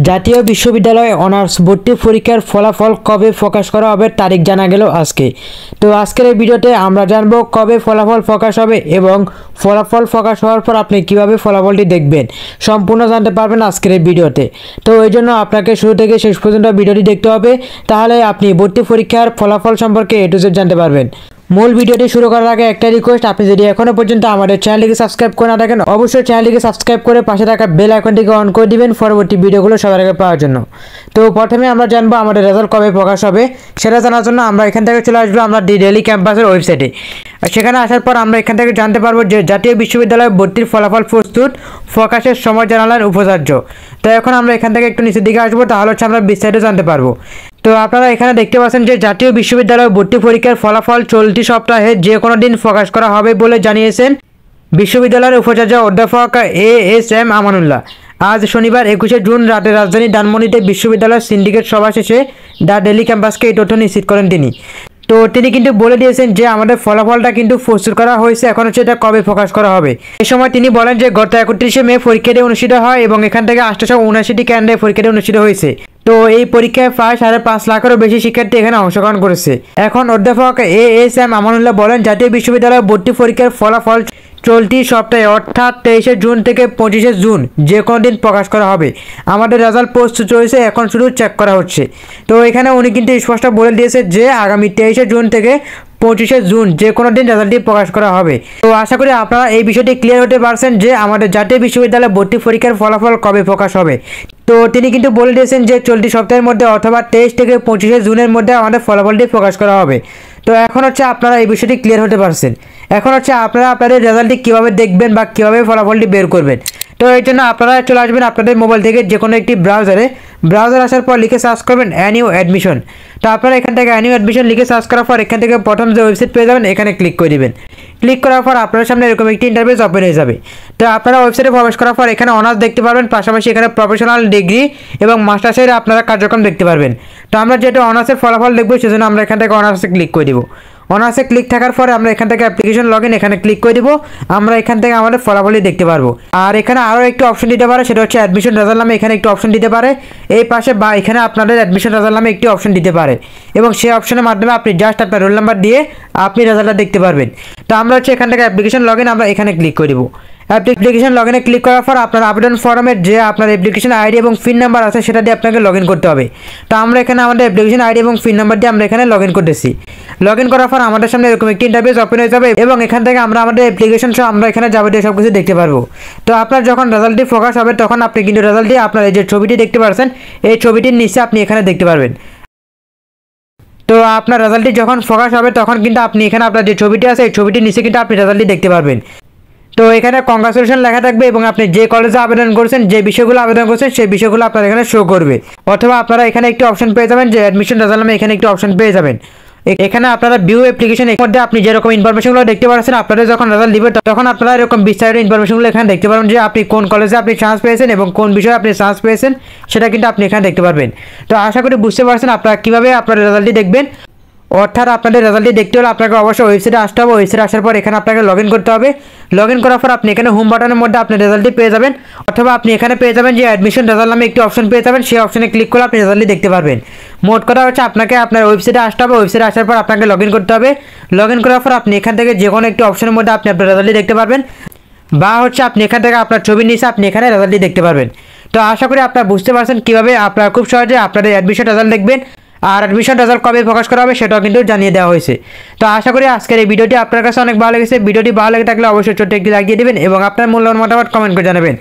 জাতীয় বিশ্ববিদ্যালয়ে অনার্স ভর্তি পরীক্ষার ফলাফল কবে প্রকাশ করা হবে তারিখ জানা গেল আজকে। তো আজকের এই ভিডিওতে আমরা জানবো কবে ফলাফল প্রকাশ হবে এবং ফলাফল প্রকাশ হওয়ার পর আপনি কিভাবে ফলাফলটি দেখবেন সম্পূর্ণ জানতে পারবেন আজকের এই ভিডিওতে। তো এই জন্য আপনাকে শুরু থেকে শেষ পর্যন্ত ভিডিওটি দেখতে হবে, তাহলে আপনি ভর্তি পরীক্ষার ফলাফল সম্পর্কে A to Z জানতে পারবেন। মূল ভিডিওটি শুরু করার আগে একটা রিকোয়েস্ট, আপনি যদি এখনও পর্যন্ত আমাদের চ্যানেলটিকে সাবস্ক্রাইব করে না থাকেন অবশ্যই চ্যানেলটিকে সাবস্ক্রাইব করে পাশে থাকা বেল আইকনটিকে অন করে দিবেন পরবর্তী ভিডিওগুলো সবার আগে পাওয়ার জন্য। তো প্রথমে আমরা জানবো আমাদের রেজাল্ট কবে প্রকাশ হবে। সেটা জানার জন্য আমরা এখান থেকে চলে আসবো আমরা দিল্লি ক্যাম্পাসের ওয়েবসাইটে। সেখানে আসার পর আমরা এখান থেকে জানতে পারবো যে জাতীয় বিশ্ববিদ্যালয় ভর্তির ফলাফল প্রস্তুত, প্রকাশের সময় জানালেন উপাচার্য। তো এখন আমরা এখান থেকে একটু নিচের দিকে আসবো, তাহলে হচ্ছে আমরা বিস্তারিত জানতে পারবো। তো আপনারা এখানে দেখতে পাচ্ছেন যে জাতীয় বিশ্ববিদ্যালয় ভর্তি পরীক্ষার ফলাফল চলতি সপ্তাহে যে কোনো দিন প্রকাশ করা হবে বলে জানিয়েছেন বিশ্ববিদ্যালয়ের উপাচার্য অধ্যাপক ASM আমানুল্লাহ। আজ শনিবার 21শে জুন রাতে রাজধানী ধানমন্ডিতে বিশ্ববিদ্যালয়ের সিন্ডিকেট সভা শেষে দ্য ডেইলি ক্যাম্পাসকে এই তথ্য নিশ্চিত করেন তিনি। তো তিনি কিন্তু বলে দিয়েছেন যে আমাদের ফলাফলটা কিন্তু প্রস্তুত করা হয়েছে, এখন হচ্ছে এটা কবে প্রকাশ করা হবে। এই সময় তিনি বলেন যে গত 31শে মে পরীক্ষাটি অনুষ্ঠিত হয় এবং এখান থেকে 879টি কেন্দ্রে পরীক্ষাটি অনুষ্ঠিত হয়েছে। তো এই পরীক্ষায় প্রায় 5.5 লাখেরও বেশি শিক্ষার্থী এখানে অংশগ্রহণ করেছে। এখন অধ্যাপক ASM আমানুল্লাহ বলেন জাতীয় বিশ্ববিদ্যালয় ভর্তি পরীক্ষার ফলাফল চলতি সপ্তাহে অর্থাৎ 23শে জুন থেকে 25শে জুন যে কোনো দিন প্রকাশ করা হবে। আমাদের রেজাল্ট প্রস্তুত রয়েছে, এখন শুধু চেক করা হচ্ছে। তো এখানে উনি কিন্তু স্পষ্ট বলে দিয়েছে যে আগামী 23শে জুন থেকে 25শে জুন যে কোনো দিন রেজাল্টটি প্রকাশ করা হবে। তো আশা করি আপনারা এই বিষয়টি ক্লিয়ার হতে পারছেন যে আমাদের জাতীয় বিশ্ববিদ্যালয় ভর্তি পরীক্ষার ফলাফল কবে প্রকাশ হবে। তো তিনি কিন্তু বলে দিয়েছেন যে চলতি সপ্তাহের মধ্যে অথবা 23 থেকে 25শে জুনের মধ্যে আমাদের ফলাফলটি প্রকাশ করা হবে। তো এখন হচ্ছে আপনারা এই বিষয়টি ক্লিয়ার হতে পারছেন। এখন হচ্ছে আপনারা আপনাদের রেজাল্টটি কীভাবে দেখবেন বা কীভাবে ফলাফলটি বের করবেন। তো এই জন্য আপনারা চলে আসবেন আপনাদের মোবাইল থেকে যে কোনো একটি ব্রাউজার আসার পর লিখে সার্চ করবেন অ্যানিউ অ্যাডমিশন। তো আপনারা এখান থেকে অ্যানিউ অ্যাডমিশন লিখে সার্চ করার পর এখান থেকে প্রথম যে ওয়েবসাইট পেয়ে যাবেন এখানে ক্লিক করে দিবেন। ক্লিক করার পর আপনার সামনে এরকম একটি ইন্টারফেস ওপেন হয়ে যাবে। তো আপনারা ওয়েবসাইটে প্রবেশ করার পর এখানে অনার্স দেখতে পারবেন, পাশাপাশি এখানে প্রফেশনাল ডিগ্রি এবং মাস্টার্সের আপনারা কার্যক্রম দেখতে পারবেন। তো আমরা যেহেতু অনার্সের ফলাফল দেখবো সেজন্য আমরা এখান থেকে অনার্সে ক্লিক করে দিব। অনার্সে ক্লিক থাকার পরে আমরা এখান থেকে অ্যাপ্লিকেশন লগ ইন এখানে ক্লিক করে দিব। আমরা এখান থেকে আমাদের ফলাফলই দেখতে পারবো। আর এখানে আরও একটি অপশন দিতে পারে, সেটা হচ্ছে অ্যাডমিশন রেজাল্ট নামে এখানে একটি অপশন দিতে পারে এই পাশে, বা এখানে আপনাদের অ্যাডমিশন রেজাল্ট নামে একটি অপশন দিতে পারে এবং সেই অপশনের মাধ্যমে আপনি জাস্ট আপনার রোল নাম্বার দিয়ে আপনি রেজাল্টটা দেখতে পারবেন। তো আমরা হচ্ছে এখান থেকে অ্যাপ্লিকেশন লগ ইন আমরা এখানে ক্লিক করে দিব। অ্যাপ্লিকেশন লগ ইনে ক্লিক করার পর আপনার আবেদন ফর্মের যে আপনার অ্যাপ্লিকেশন আইডি এবং পিন নাম্বার আছে সেটা দিয়ে আপনাকে লগ ইন করতে হবে। তো আমরা এখানে আমাদের অ্যাপ্লিকেশন আইডি এবং পিন নাম্বার দিয়ে আমরা এখানে লগ ইন করতেছি। লগ ইন করার পর আমাদের সামনে এরকম একটি ইন্টারফেস ওপেন হয়ে যাবে এবং এখান থেকে আমরা আমাদের অ্যাপ্লিকেশন সহ আমরা এখানে যাবতীয় সব কিছু দেখতে পারবো। তো আপনার যখন রেজাল্টটি প্রকাশ হবে তখন আপনি কিন্তু রেজাল্টটি আপনার এই যে ছবিটি দেখতে পাচ্ছেন এই ছবিটির নিচে আপনি এখানে দেখতে পারবেন। তো আপনার রেজাল্টটি যখন প্রকাশ হবে তখন কিন্তু আপনি এখানে আপনার যে ছবিটি আছে এই ছবিটির নিচে কিন্তু আপনি রেজাল্টটি দেখতে পারবেন। তো এখানে কংগ্রাচুলেশন লেখা থাকবে এবং আপনি যে কলেজে আবেদন করছেন যে বিষয়গুলো আবেদন করছেন সেই বিষয়গুলো আপনার এখানে শো করবে। অথবা আপনারা এখানে একটি অপশন পেয়ে যাবেন যে অ্যাডমিশন রেজাল্ট নামে এখানে একটি অপশন পেয়ে যাবেন। এখানে আপনারা ভিউ অ্যাপ্লিকেশন এর মধ্যে আপনি যেরকম ইনফরমেশনগুলো দেখতে পাচ্ছেন আপনাদের যখন রেজাল্ট দিবে তখন আপনারা এরকম বিস্তারিত ইনফরমেশনগুলো এখানে দেখতে পারবেন যে আপনি কোন কলেজে আপনি চান্স পেয়েছেন এবং কোন বিষয়ে আপনি চান্স পেয়েছেন সেটা কিন্তু আপনি এখানে দেখতে পারবেন। তো আশা করি বুঝতে পারছেন আপনারা কীভাবে আপনার রেজাল্টটি দেখবেন। অর্থাৎ আপনাদের রেজাল্টটি দেখতে হলে আপনাকে অবশ্যই ওয়েবসাইটে আসতে হবে। ওয়েবসাইটে আসার পর এখানে আপনাকে লগ ইন করতে হবে। লগ ইন করার পর আপনি এখানে হোম বাটনের মধ্যে আপনি রেজাল্টটি পেয়ে যাবেন, অথবা আপনি এখানে পেয়ে যাবেন যে অ্যাডমিশন রেজাল্ট নামে একটি অপশন পেয়ে যাবেন, সেই অপশনে ক্লিক করে আপনি রেজাল্টটি দেখতে পারবেন। মোট কথা হচ্ছে আপনাকে আপনার ওয়েবসাইটে আসতে হবে। ওয়েবসাইটে আসার পর আপনাকে লগ ইন করতে হবে। লগ ইন করার পর আপনি এখান থেকে যে কোনো একটি অপশনের মধ্যে আপনি আপনার রেজাল্টটি দেখতে পারবেন, বা হচ্ছে আপনি এখান থেকে আপনার ছবির নিচে আপনি এখানে রেজাল্টটি দেখতে পারবেন। তো আশা করি আপনারা বুঝতে পারছেন কীভাবে আপনারা খুব সহজে আপনাদের অ্যাডমিশন রেজাল্ট দেখবেন। আর অ্যাডমিশন রেজাল্ট কবে প্রকাশ করা হবে সেটাও কিন্তু জানিয়ে দেওয়া হয়েছে। তো আশা করি আজকের এই ভিডিওটি আপনার কাছে অনেক ভালো লেগেছে। ভিডিওটি ভালো লেগে থাকলে অবশ্যই ছোট্ট একটি লাইক দিয়ে দেবেন এবং আপনার মূল্যবান মতামত কমেন্ট করে জানাবেন।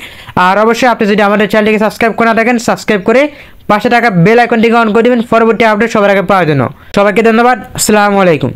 আর অবশ্যই আপনি যদি আমাদের চ্যানেলটিকে সাবস্ক্রাইব করে না থাকেন সাবস্ক্রাইব করে পাশে থাকা বেল আইকনটিকে অন করে দেবেন পরবর্তী আপডেট সবার আগে পাওয়ার জন্য। সবাইকে ধন্যবাদ। আসসালামু আলাইকুম।